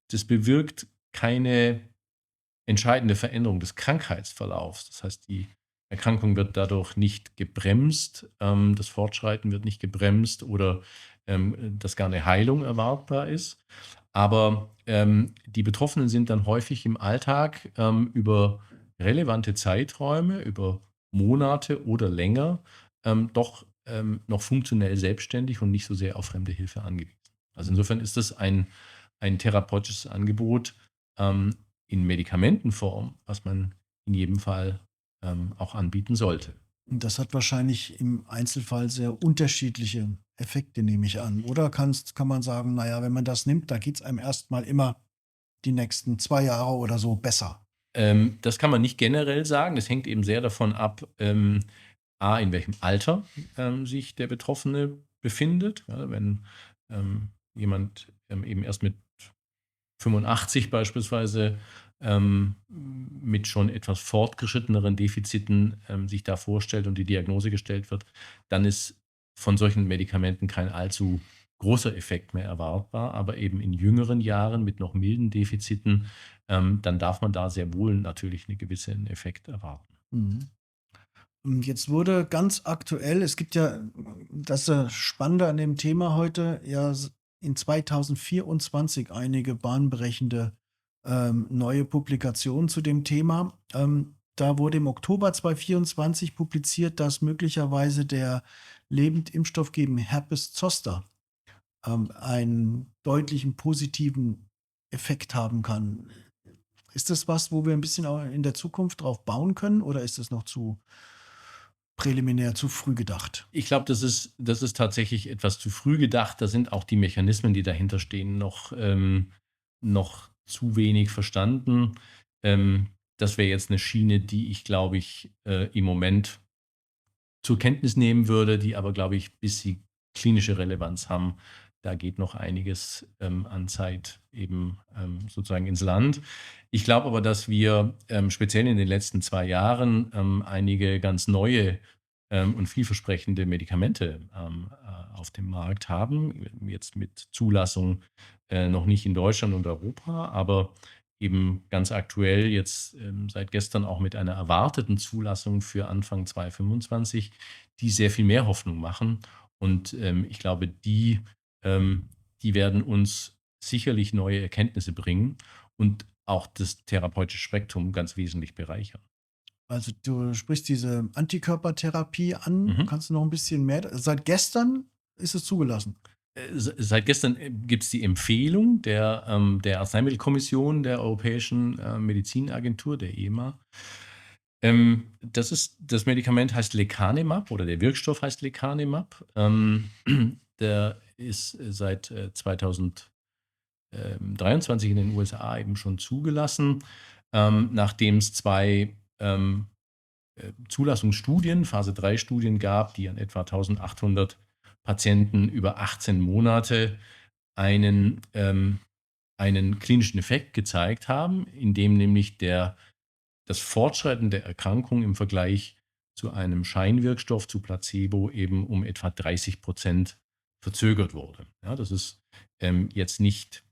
das bewirkt keine entscheidende Veränderung des Krankheitsverlaufs. Das heißt, die Erkrankung wird dadurch nicht gebremst, das Fortschreiten wird nicht gebremst oder dass gar eine Heilung erwartbar ist. Aber die Betroffenen sind dann häufig im Alltag über relevante Zeiträume, über Monate oder länger, doch noch funktionell selbstständig und nicht so sehr auf fremde Hilfe angewiesen. Also insofern ist das ein therapeutisches Angebot in Medikamentenform, was man in jedem Fall auch anbieten sollte. Und das hat wahrscheinlich im Einzelfall sehr unterschiedliche Effekte, nehme ich an. Oder kann man sagen, naja, wenn man das nimmt, da geht es einem erstmal immer die nächsten 2 Jahre oder so besser. Das kann man nicht generell sagen. Das hängt eben sehr davon ab, A, in welchem Alter sich der Betroffene befindet. Ja, wenn jemand eben erst mit 85 beispielsweise mit schon etwas fortgeschritteneren Defiziten sich da vorstellt und die Diagnose gestellt wird, dann ist von solchen Medikamenten kein allzu großer Effekt mehr erwartbar. Aber eben in jüngeren Jahren mit noch milden Defiziten, dann darf man da sehr wohl natürlich einen gewissen Effekt erwarten. Mhm. Und jetzt wurde ganz aktuell, es gibt ja das Spannende an dem Thema heute, ja in 2024 einige bahnbrechende neue Publikationen zu dem Thema. Da wurde im Oktober 2024 publiziert, dass möglicherweise der Lebendimpfstoff gegen Herpes Zoster einen deutlichen positiven Effekt haben kann. Ist das was, wo wir ein bisschen auch in der Zukunft drauf bauen können oder ist es noch zu präliminär, zu früh gedacht? Ich glaube, das ist tatsächlich etwas zu früh gedacht. Da sind auch die Mechanismen, die dahinter stehen, noch zu wenig verstanden. Ähm, Das wäre jetzt eine Schiene, die ich, glaube ich, im Moment zur Kenntnis nehmen würde, die aber, glaube ich, bis sie klinische Relevanz haben, da geht noch einiges an Zeit eben sozusagen ins Land. Ich glaube aber, dass wir speziell in den letzten 2 Jahren einige ganz neue und vielversprechende Medikamente auf dem Markt haben. Jetzt mit Zulassung noch nicht in Deutschland und Europa, aber eben ganz aktuell jetzt seit gestern auch mit einer erwarteten Zulassung für Anfang 2025, die sehr viel mehr Hoffnung machen. Und ich glaube, die werden uns sicherlich neue Erkenntnisse bringen und auch das therapeutische Spektrum ganz wesentlich bereichern. Also, du sprichst diese Antikörpertherapie an. Mhm. Kannst du noch ein bisschen mehr seit gestern ist es zugelassen? Seit gestern gibt es die Empfehlung der Arzneimittelkommission der Europäischen Medizinagentur, der EMA. Das Medikament heißt Lecanemab oder der Wirkstoff heißt Lecanemab. Der ist seit 2023 in den USA eben schon zugelassen, nachdem es 2 Zulassungsstudien, Phase-3-Studien gab, die an etwa 1800 Patienten über 18 Monate einen klinischen Effekt gezeigt haben, in dem nämlich das Fortschreiten der Erkrankung im Vergleich zu einem Scheinwirkstoff, zu Placebo, eben um etwa 30% verzögert wurde. Ja, das ist jetzt nicht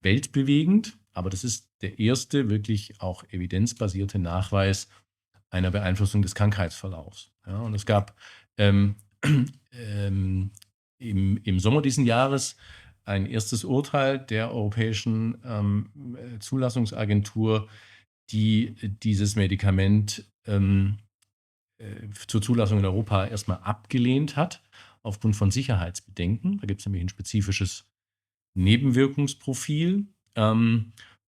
weltbewegend, aber das ist der erste wirklich auch evidenzbasierte Nachweis einer Beeinflussung des Krankheitsverlaufs. Ja, und es gab ähm, im Sommer diesen Jahres ein erstes Urteil der Europäischen Zulassungsagentur, die dieses Medikament zur Zulassung in Europa erstmal abgelehnt hat, aufgrund von Sicherheitsbedenken. Da gibt es nämlich ein spezifisches Nebenwirkungsprofil.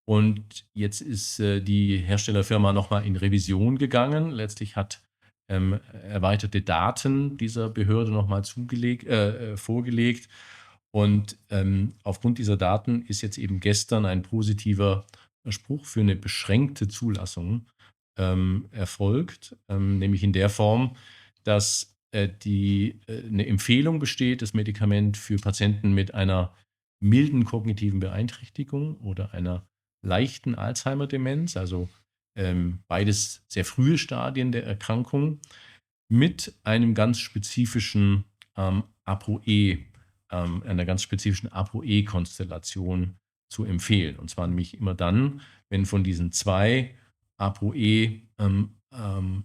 Und jetzt ist die Herstellerfirma nochmal in Revision gegangen. Letztlich hat erweiterte Daten dieser Behörde nochmal vorgelegt. Und aufgrund dieser Daten ist jetzt eben gestern ein positiver Spruch für eine beschränkte Zulassung erfolgt, nämlich in der Form, dass eine Empfehlung besteht, das Medikament für Patienten mit einer milden kognitiven Beeinträchtigung oder einer leichten Alzheimer-Demenz, also beides sehr frühe Stadien der Erkrankung, mit einem ganz spezifischen ApoE, einer ganz spezifischen ApoE-Konstellation zu empfehlen. Und zwar nämlich immer dann, wenn von diesen zwei ApoE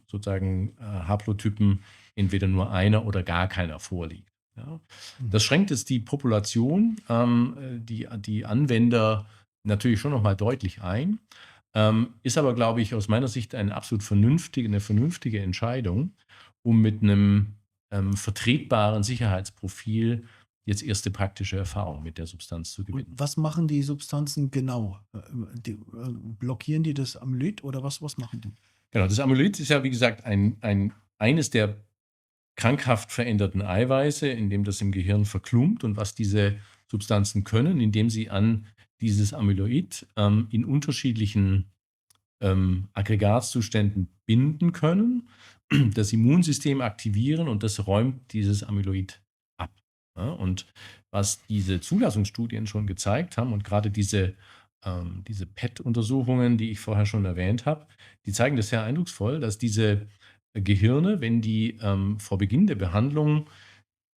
sozusagen Haplotypen entweder nur einer oder gar keiner vorliegt. Ja. Das schränkt jetzt die Population, die Anwender natürlich schon nochmal deutlich ein, ist aber, glaube ich, aus meiner Sicht eine vernünftige Entscheidung, um mit einem vertretbaren Sicherheitsprofil jetzt erste praktische Erfahrungen mit der Substanz zu Und gewinnen. was machen die Substanzen genau? Blockieren die das Amyloid oder was machen die? Genau, das Amyloid ist ja, wie gesagt, eines der krankhaft veränderten Eiweiße, in dem das im Gehirn verklumpt, und was diese Substanzen können, indem sie an dieses Amyloid in unterschiedlichen Aggregatzuständen binden können, das Immunsystem aktivieren, und das räumt dieses Amyloid ab. Ja, und was diese Zulassungsstudien schon gezeigt haben, und gerade diese PET-Untersuchungen, die ich vorher schon erwähnt habe, die zeigen das sehr eindrucksvoll, dass diese Gehirne, wenn die vor Beginn der Behandlung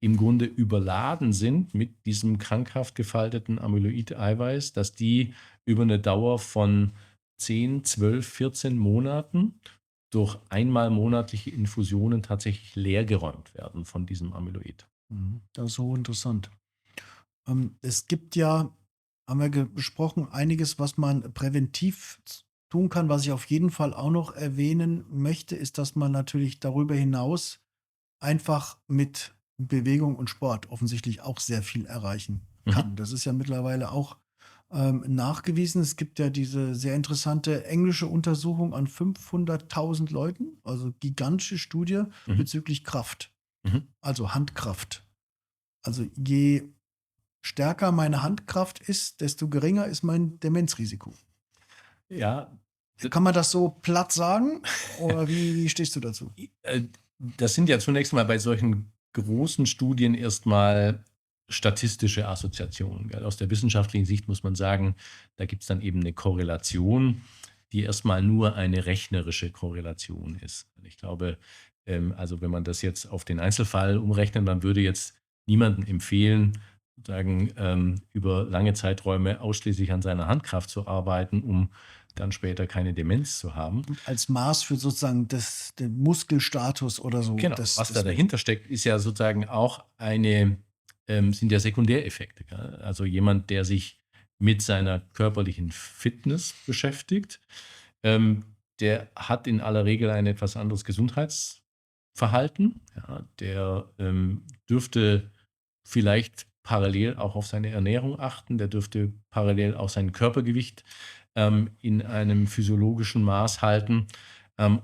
im Grunde überladen sind mit diesem krankhaft gefalteten Amyloid-Eiweiß, dass die über eine Dauer von 10, 12, 14 Monaten durch einmal monatliche Infusionen tatsächlich leergeräumt werden von diesem Amyloid. Das ist so interessant. Es gibt ja, haben wir besprochen, einiges, was man präventiv tun kann. Was ich auf jeden Fall auch noch erwähnen möchte, ist, dass man natürlich darüber hinaus einfach mit Bewegung und Sport offensichtlich auch sehr viel erreichen kann. Das ist ja mittlerweile auch nachgewiesen. Es gibt ja diese sehr interessante englische Untersuchung an 500.000 Leuten, also gigantische Studie Mhm. bezüglich Kraft, Mhm. also Handkraft. Also je stärker meine Handkraft ist, desto geringer ist mein Demenzrisiko. Ja, Kann man das so platt sagen? Oder wie stehst du dazu? das sind ja zunächst mal bei solchen großen Studien erstmal statistische Assoziationen. Gell? Aus der wissenschaftlichen Sicht muss man sagen, da gibt es dann eben eine Korrelation, die erstmal nur eine rechnerische Korrelation ist. Ich glaube, also wenn man das jetzt auf den Einzelfall umrechnet, dann würde jetzt niemandem empfehlen, sozusagen über lange Zeiträume ausschließlich an seiner Handkraft zu arbeiten, um dann später keine Demenz zu haben. Als Maß für sozusagen den Muskelstatus oder so. Genau, was da dahinter steckt, ist ja sozusagen auch sind ja Sekundäreffekte. Gell? Also jemand, der sich mit seiner körperlichen Fitness beschäftigt, der hat in aller Regel ein etwas anderes Gesundheitsverhalten. Ja, der dürfte vielleicht parallel auch auf seine Ernährung achten, der dürfte parallel auch sein Körpergewicht in einem physiologischen Maß halten.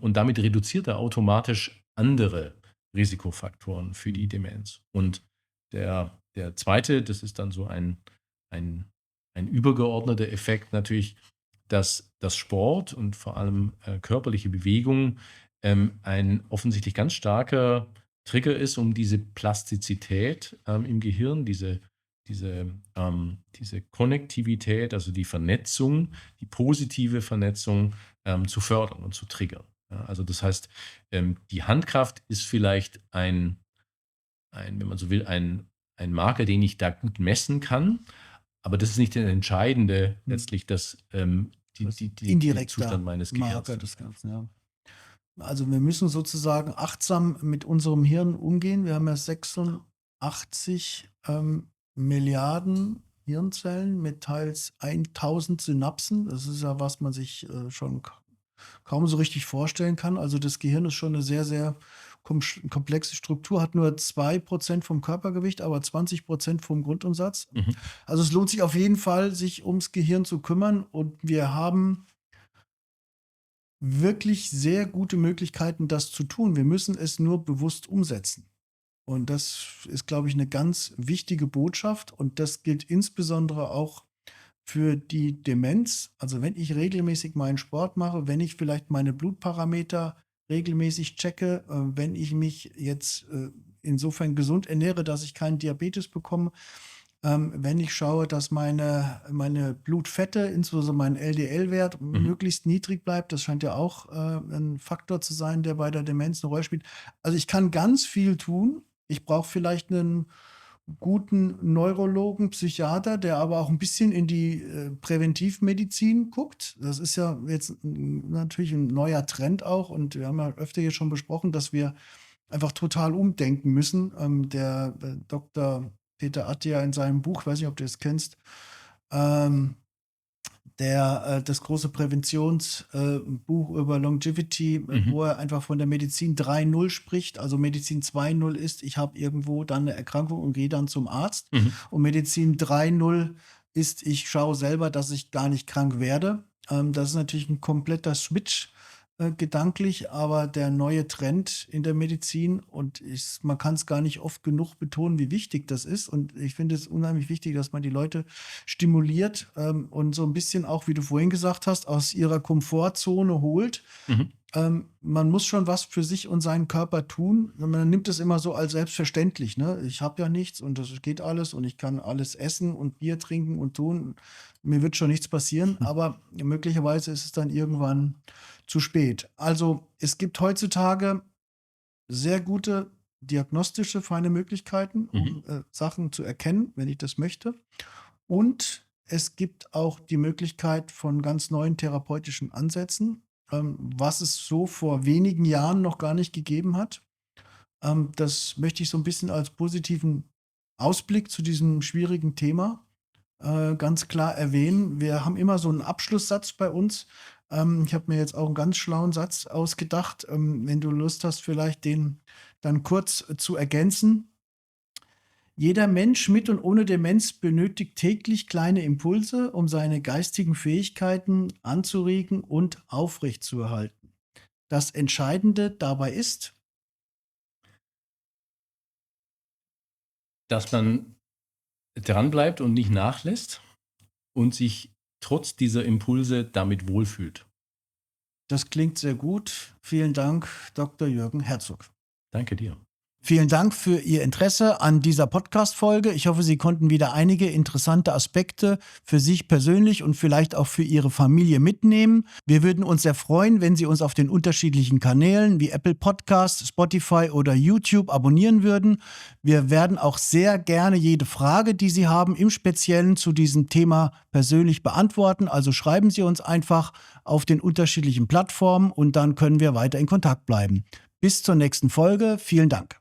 Und damit reduziert er automatisch andere Risikofaktoren für die Demenz. Und der zweite, das ist dann so ein, ein übergeordneter Effekt natürlich, dass das Sport und vor allem körperliche Bewegung ein offensichtlich ganz starker Trigger ist, um diese Plastizität im Gehirn, diese Konnektivität, also die Vernetzung, die positive Vernetzung zu fördern und zu triggern. Ja, also das heißt, die Handkraft ist vielleicht wenn man so will, ein Marker, den ich da gut messen kann, aber das ist nicht der entscheidende letztlich, dass der Indirekter Zustand meines Gehirns Marker des ist. Ganzen, ja. Also wir müssen sozusagen achtsam mit unserem Hirn umgehen. Wir haben ja 86 Milliarden Hirnzellen mit teils 1000 Synapsen. Das ist ja, was man sich schon kaum so richtig vorstellen kann. Also das Gehirn ist schon eine sehr, sehr komplexe Struktur, hat nur 2% vom Körpergewicht, aber 20% vom Grundumsatz. Mhm. Also es lohnt sich auf jeden Fall, sich ums Gehirn zu kümmern. Und wir haben wirklich sehr gute Möglichkeiten, das zu tun. Wir müssen es nur bewusst umsetzen. Und das ist, glaube ich, eine ganz wichtige Botschaft. Und das gilt insbesondere auch für die Demenz. Also wenn ich regelmäßig meinen Sport mache, wenn ich vielleicht meine Blutparameter regelmäßig checke, wenn ich mich jetzt insofern gesund ernähre, dass ich keinen Diabetes bekomme, wenn ich schaue, dass meine Blutfette, insbesondere mein LDL-Wert, möglichst niedrig bleibt, das scheint ja auch ein Faktor zu sein, der bei der Demenz eine Rolle spielt. Also ich kann ganz viel tun. Ich brauche vielleicht einen guten Neurologen, Psychiater, der aber auch ein bisschen in die Präventivmedizin guckt. Das ist ja jetzt natürlich ein neuer Trend auch. Und wir haben ja öfter hier schon besprochen, dass wir einfach total umdenken müssen. Der Dr. Peter Attia in seinem Buch, weiß nicht, ob du es kennst, das große Präventionsbuch über Longevity, wo er einfach von der Medizin 3.0 spricht. Also Medizin 2.0 ist, ich habe irgendwo dann eine Erkrankung und gehe dann zum Arzt. Und Medizin 3.0 ist, ich schaue selber, dass ich gar nicht krank werde. Das ist natürlich ein kompletter Switch gedanklich, aber der neue Trend in der Medizin und man kann es gar nicht oft genug betonen, wie wichtig das ist. Und ich finde es unheimlich wichtig, dass man die Leute stimuliert und so ein bisschen auch, wie du vorhin gesagt hast, aus ihrer Komfortzone holt. Man muss schon was für sich und seinen Körper tun. Man nimmt es immer so als selbstverständlich. Ne? Ich habe ja nichts und das geht alles und ich kann alles essen und Bier trinken und tun. Mir wird schon nichts passieren, aber möglicherweise ist es dann irgendwann zu spät. Also es gibt heutzutage sehr gute diagnostische, feine Möglichkeiten, um Sachen zu erkennen, wenn ich das möchte. Und es gibt auch die Möglichkeit von ganz neuen therapeutischen Ansätzen, was es so vor wenigen Jahren noch gar nicht gegeben hat. Das möchte ich so ein bisschen als positiven Ausblick zu diesem schwierigen Thema ganz klar erwähnen. Wir haben immer so einen Abschlusssatz bei uns. Ich habe mir jetzt auch einen ganz schlauen Satz ausgedacht. Wenn du Lust hast, vielleicht den dann kurz zu ergänzen. Jeder Mensch mit und ohne Demenz benötigt täglich kleine Impulse, um seine geistigen Fähigkeiten anzuregen und aufrechtzuerhalten. Das Entscheidende dabei ist, dass man dranbleibt und nicht nachlässt und sich trotz dieser Impulse damit wohlfühlt. das klingt sehr gut. Vielen Dank, Dr. Jürgen Herzog. Danke dir. Vielen Dank für Ihr Interesse an dieser Podcast-Folge. Ich hoffe, Sie konnten wieder einige interessante Aspekte für sich persönlich und vielleicht auch für Ihre Familie mitnehmen. Wir würden uns sehr freuen, wenn Sie uns auf den unterschiedlichen Kanälen wie Apple Podcasts, Spotify oder YouTube abonnieren würden. Wir werden auch sehr gerne jede Frage, die Sie haben, im Speziellen zu diesem Thema persönlich beantworten. Also schreiben Sie uns einfach auf den unterschiedlichen Plattformen und dann können wir weiter in Kontakt bleiben. Bis zur nächsten Folge. Vielen Dank.